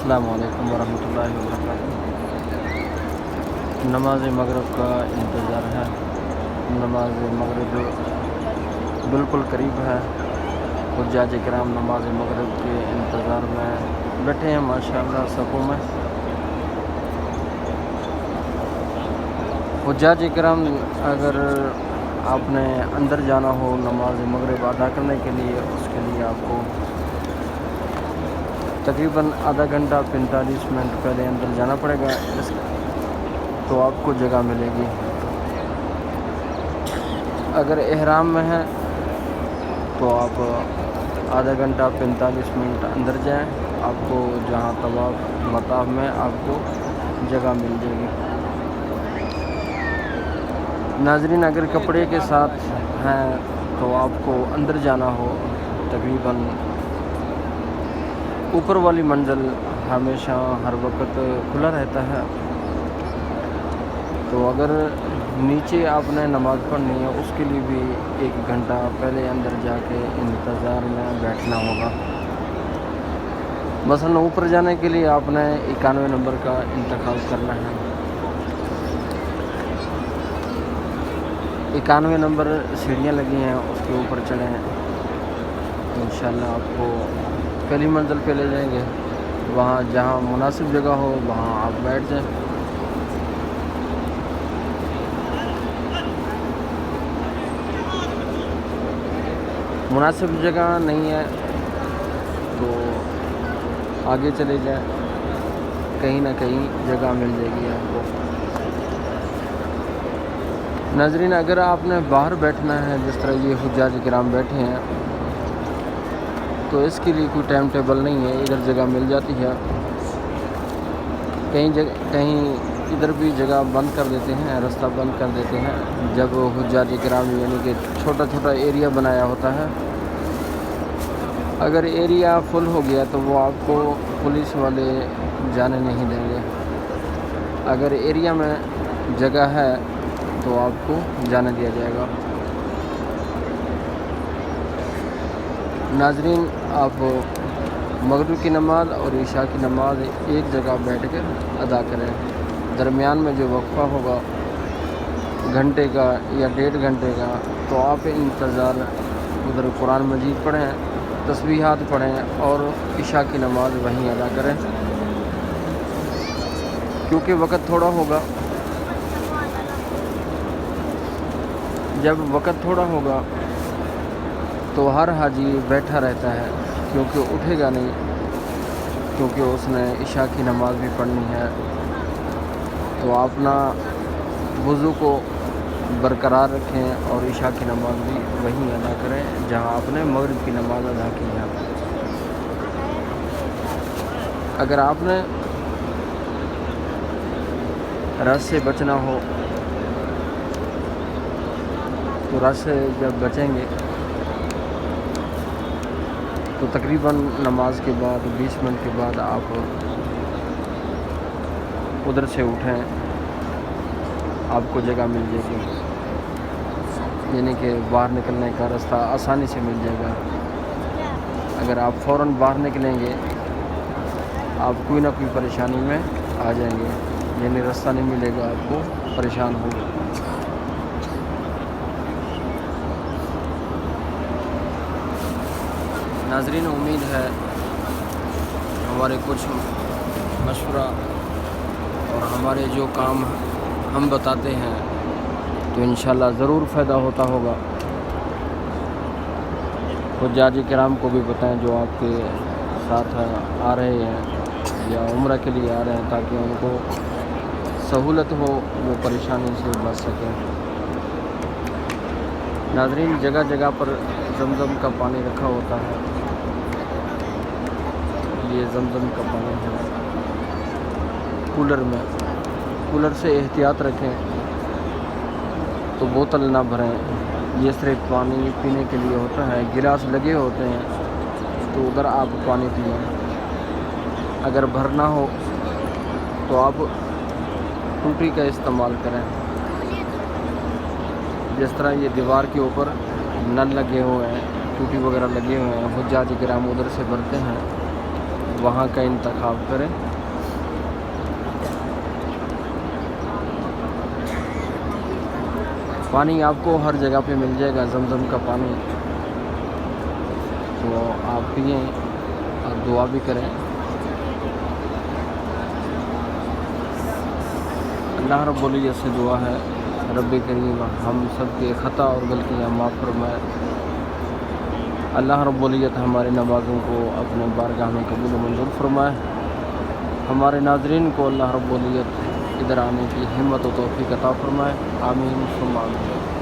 السلام علیکم ورحمۃ اللہ وبرکاتہ۔ نماز مغرب کا انتظار ہے۔ نماز مغرب بالکل قریب ہے۔ حجاج کرام نماز مغرب کے انتظار میں بیٹھے ہیں ماشاءاللہ صفوں میں۔ حجاج کرام اگر آپ نے اندر جانا ہو نماز مغرب ادا کرنے کے لیے، اس کے لیے آپ کو تقریباً آدھا گھنٹہ 45 منٹ پہلے اندر جانا پڑے گا، تو آپ کو جگہ ملے گی۔ اگر احرام میں ہے تو آپ آدھا گھنٹہ 45 منٹ اندر جائیں، آپ کو جہاں طواف مطاف میں آپ کو جگہ مل جائے گی۔ ناظرین اگر کپڑے کے ساتھ ہیں تو آپ کو اندر جانا ہو، تقریباً اوپر والی منزل ہمیشہ ہر وقت کھلا رہتا ہے، تو اگر نیچے آپ نے نماز پڑھنی ہے اس کے لیے بھی 1 گھنٹہ پہلے اندر جا کے انتظار میں بیٹھنا ہوگا۔ مثلاً اوپر جانے کے لیے آپ نے 91 نمبر کا انتخاب کرنا ہے۔ 91 نمبر سیڑھیاں لگی ہیں، اس کے اوپر چڑھیں تو انشاءاللہ آپ کو پہلی منزل پہ لے جائیں گے۔ وہاں جہاں مناسب جگہ ہو وہاں آپ بیٹھ جائیں۔ مناسب جگہ نہیں ہے تو آگے چلے جائیں، کہیں نہ کہیں جگہ مل جائے گی آپ کو۔ ناظرین اگر آپ نے باہر بیٹھنا ہے، جس طرح یہ حجاج کرام بیٹھے ہیں، تو اس کے لیے کوئی ٹائم ٹیبل نہیں ہے، ادھر جگہ مل جاتی ہے۔ کہیں ادھر بھی جگہ بند کر دیتے ہیں، راستہ بند کر دیتے ہیں جب حجاج کرام یعنی کہ چھوٹا چھوٹا ایریا بنایا ہوتا ہے۔ اگر ایریا فل ہو گیا تو وہ آپ کو پولیس والے جانے نہیں دیں گے۔ اگر ایریا میں جگہ ہے تو آپ کو جانے دیا جائے گا۔ ناظرین آپ مغرب کی نماز اور عشاء کی نماز ایک جگہ بیٹھ کر ادا کریں۔ درمیان میں جو وقفہ ہوگا گھنٹے کا یا 1.5 گھنٹے کا، تو آپ انتظار ادھر قرآن مجید پڑھیں، تسبیحات پڑھیں اور عشاء کی نماز وہیں ادا کریں، کیونکہ وقت تھوڑا ہوگا۔ جب وقت تھوڑا ہوگا تو ہر حاجی بیٹھا رہتا ہے، کیونکہ اٹھے گا نہیں، کیونکہ اس نے عشاء کی نماز بھی پڑھنی ہے۔ تو آپ اپنا وضو کو برقرار رکھیں اور عشاء کی نماز بھی وہیں ادا کریں جہاں آپ نے مغرب کی نماز ادا کی ہے۔ اگر آپ نے رش سے بچنا ہو تو رش سے جب بچیں گے تو تقریباً نماز کے بعد 20 منٹ کے بعد آپ ادھر سے اٹھیں، آپ کو جگہ مل جائے گی، یعنی کہ باہر نکلنے کا راستہ آسانی سے مل جائے گا۔ اگر آپ فوراً باہر نکلیں گے آپ کوئی نہ کوئی پریشانی میں آ جائیں گے، یعنی راستہ نہیں ملے گا، آپ کو پریشان ہوں گے۔ ناظرین امید ہے ہمارے کچھ مشورہ اور ہمارے جو کام ہم بتاتے ہیں تو انشاءاللہ ضرور فائدہ ہوتا ہوگا۔ حجاج کرام کو بھی بتائیں جو آپ کے ساتھ آ رہے ہیں یا عمرہ کے لیے آ رہے ہیں، تاکہ ان کو سہولت ہو، وہ پریشانی سے بچ سکیں۔ ناظرین جگہ جگہ پر زمزم کا پانی رکھا ہوتا ہے، یہ زمزم کا پانی ہے کولر میں، کولر سے احتیاط رکھیں تو بوتل نہ بھریں۔ یہ صرف پانی پینے کے لیے ہوتا ہے، گلاس لگے ہوتے ہیں تو ادھر آپ پانی پئیں۔ اگر بھرنا ہو تو آپ ٹوٹی کا استعمال کریں، جس طرح یہ دیوار کے اوپر نل لگے ہوئے ہیں، ٹوٹی وغیرہ لگے ہوئے ہیں، حجاج کرام ادھر سے بھرتے ہیں وہاں کا انتخاب کریں۔ پانی آپ کو ہر جگہ پہ مل جائے گا، زمزم کا پانی، تو آپ پئیں اور دعا بھی کریں۔ اللہ رب العزت سے دعا ہے رب کریم ہم سب کے خطا اور غلطیاں معاف فرمائے۔ اللہ رب العزت ہمارے نمازوں کو اپنے بارگاہ میں قبول و منظور فرمائے۔ ہمارے ناظرین کو اللہ رب العزت ادھر آنے کی ہمت و توفیق عطا فرمائے۔ آمین ثم آمین۔